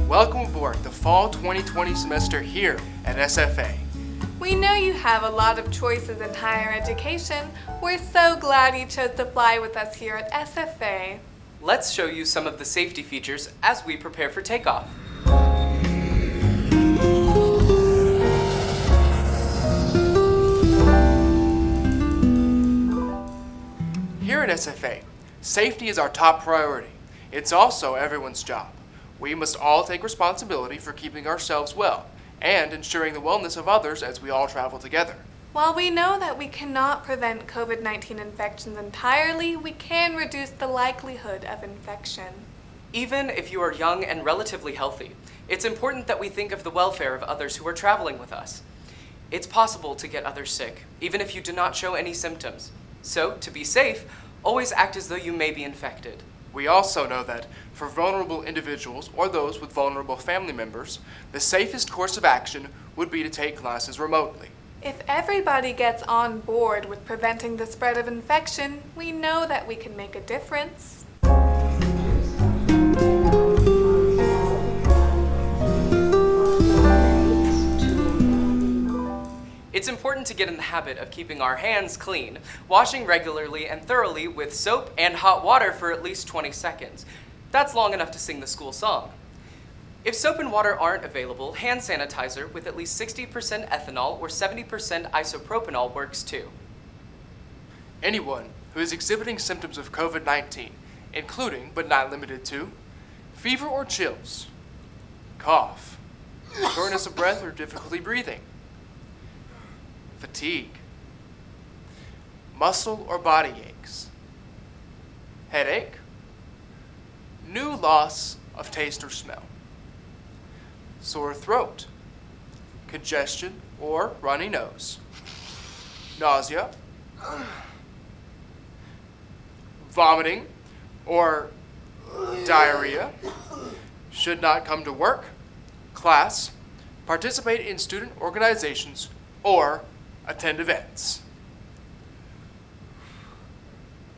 Welcome aboard the Fall 2020 semester here at SFA. We know you have a lot of choices in higher education. We're so glad you chose to fly with us here at SFA. Let's show you some of the safety features as we prepare for takeoff. Here at SFA, safety is our top priority. It's also everyone's job. We must all take responsibility for keeping ourselves well and ensuring the wellness of others as we all travel together. While we know that we cannot prevent COVID-19 infections entirely, we can reduce the likelihood of infection. Even if you are young and relatively healthy, it's important that we think of the welfare of others who are traveling with us. It's possible to get others sick, even if you do not show any symptoms. So, to be safe, always act as though you may be infected. We also know that for vulnerable individuals or those with vulnerable family members, the safest course of action would be to take classes remotely. If everybody gets on board with preventing the spread of infection, we know that we can make a difference. It's important to get in the habit of keeping our hands clean, washing regularly and thoroughly with soap and hot water for at least 20 seconds. That's long enough to sing the school song. If soap and water aren't available, hand sanitizer with at least 60% ethanol or 70% isopropanol works too. Anyone who is exhibiting symptoms of COVID-19, including but not limited to fever or chills, cough, shortness of breath or difficulty breathing, fatigue, muscle or body aches, headache, new loss of taste or smell, sore throat, congestion or runny nose, nausea, vomiting or diarrhea, should not come to work, class, participate in student organizations, or attend events.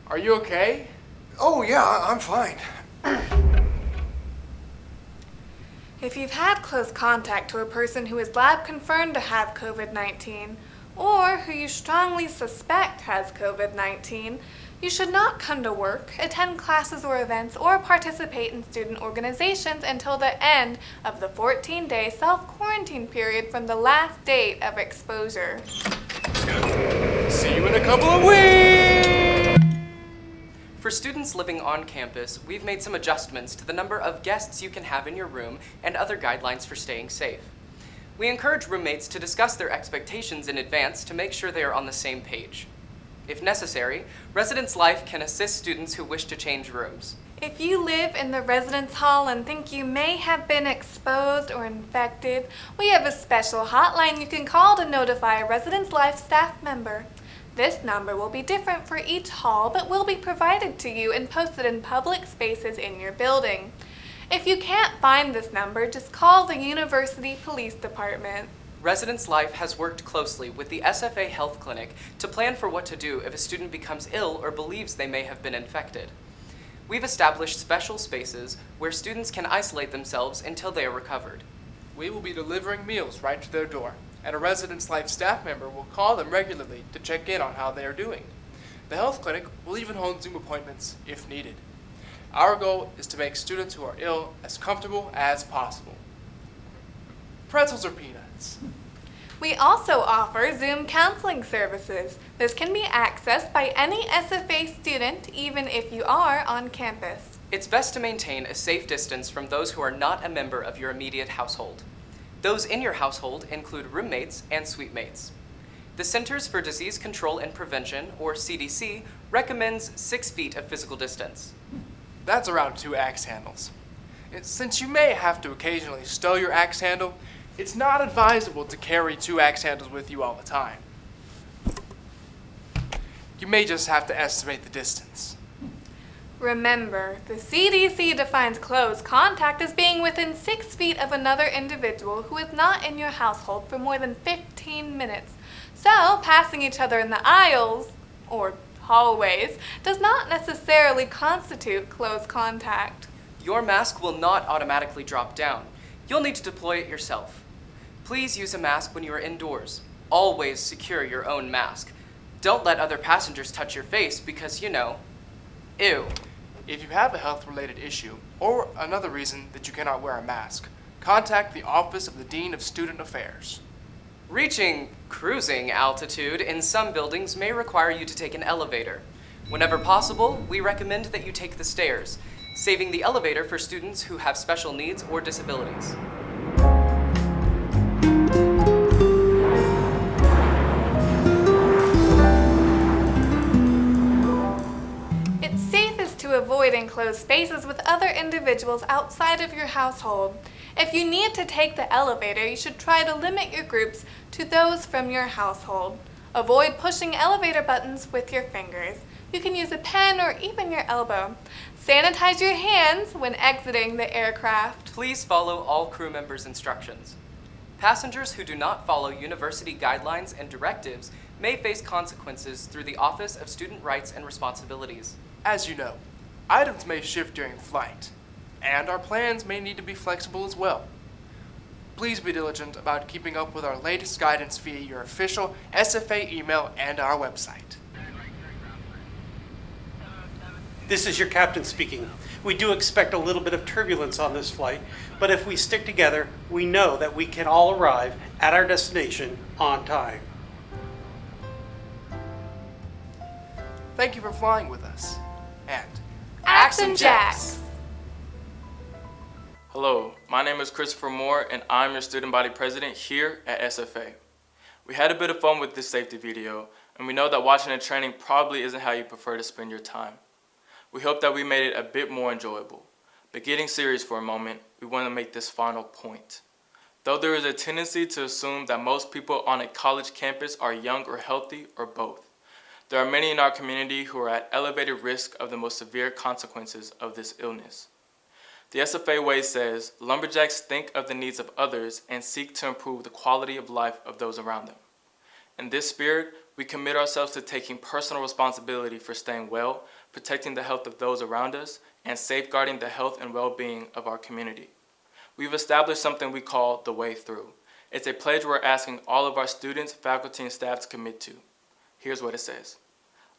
Are you okay? Oh, yeah, I'm fine. If you've had close contact to a person who is lab confirmed to have COVID-19, or who you strongly suspect has COVID-19, you should not come to work, attend classes or events, or participate in student organizations until the end of the 14-day self-quarantine period from the last date of exposure. See you in a couple of weeks! For students living on campus, we've made some adjustments to the number of guests you can have in your room and other guidelines for staying safe. We encourage roommates to discuss their expectations in advance to make sure they are on the same page. If necessary, Residence Life can assist students who wish to change rooms. If you live in the residence hall and think you may have been exposed or infected, we have a special hotline you can call to notify a Residence Life staff member. This number will be different for each hall, but will be provided to you and posted in public spaces in your building. If you can't find this number, just call the University Police Department. Residence Life has worked closely with the SFA Health Clinic to plan for what to do if a student becomes ill or believes they may have been infected. We've established special spaces where students can isolate themselves until they are recovered. We will be delivering meals right to their door, and a Residence Life staff member will call them regularly to check in on how they are doing. The health clinic will even hold Zoom appointments if needed. Our goal is to make students who are ill as comfortable as possible. Pretzels or peanuts? We also offer Zoom counseling services. This can be accessed by any SFA student, even if you are on campus. It's best to maintain a safe distance from those who are not a member of your immediate household. Those in your household include roommates and suitemates. The Centers for Disease Control and Prevention, or CDC, recommends 6 feet of physical distance. That's around 2 axe handles. Since you may have to occasionally stow your axe handle, it's not advisable to carry 2 axe handles with you all the time. You may just have to estimate the distance. Remember, the CDC defines close contact as being within 6 feet of another individual who is not in your household for more than 15 minutes. So, passing each other in the aisles, or hallways does not necessarily constitute close contact. Your mask will not automatically drop down. You'll need to deploy it yourself. Please use a mask when you are indoors. Always secure your own mask. Don't let other passengers touch your face because, ew. If you have a health-related issue or another reason that you cannot wear a mask, contact the Office of the Dean of Student Affairs. Reaching cruising altitude in some buildings may require you to take an elevator. Whenever possible, we recommend that you take the stairs, saving the elevator for students who have special needs or disabilities. It's safest to avoid enclosed spaces with other individuals outside of your household. If you need to take the elevator, you should try to limit your groups to those from your household. Avoid pushing elevator buttons with your fingers. You can use a pen or even your elbow. Sanitize your hands when exiting the aircraft. Please follow all crew members' instructions. Passengers who do not follow university guidelines and directives may face consequences through the Office of Student Rights and Responsibilities. As you know, items may shift during flight, and our plans may need to be flexible as well. Please be diligent about keeping up with our latest guidance via your official SFA email and our website. This is your captain speaking. We do expect a little bit of turbulence on this flight, but if we stick together, we know that we can all arrive at our destination on time. Thank you for flying with us, and Action Jacks! Hello, my name is Christopher Moore and I'm your student body president here at SFA. We had a bit of fun with this safety video and we know that watching a training probably isn't how you prefer to spend your time. We hope that we made it a bit more enjoyable. But getting serious for a moment, we want to make this final point. Though there is a tendency to assume that most people on a college campus are young or healthy or both, there are many in our community who are at elevated risk of the most severe consequences of this illness. The SFA way says, lumberjacks think of the needs of others and seek to improve the quality of life of those around them. In this spirit, we commit ourselves to taking personal responsibility for staying well, protecting the health of those around us, and safeguarding the health and well-being of our community. We've established something we call the Way Through. It's a pledge we're asking all of our students, faculty, and staff to commit to. Here's what it says.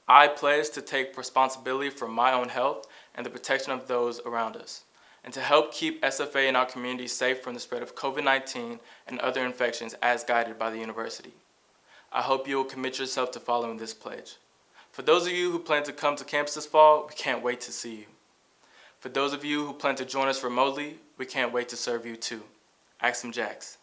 I pledge to take responsibility for my own health and the protection of those around us, and to help keep SFA and our community safe from the spread of COVID-19 and other infections as guided by the university. I hope you will commit yourself to following this pledge. For those of you who plan to come to campus this fall, we can't wait to see you. For those of you who plan to join us remotely, we can't wait to serve you too. Action Jacks.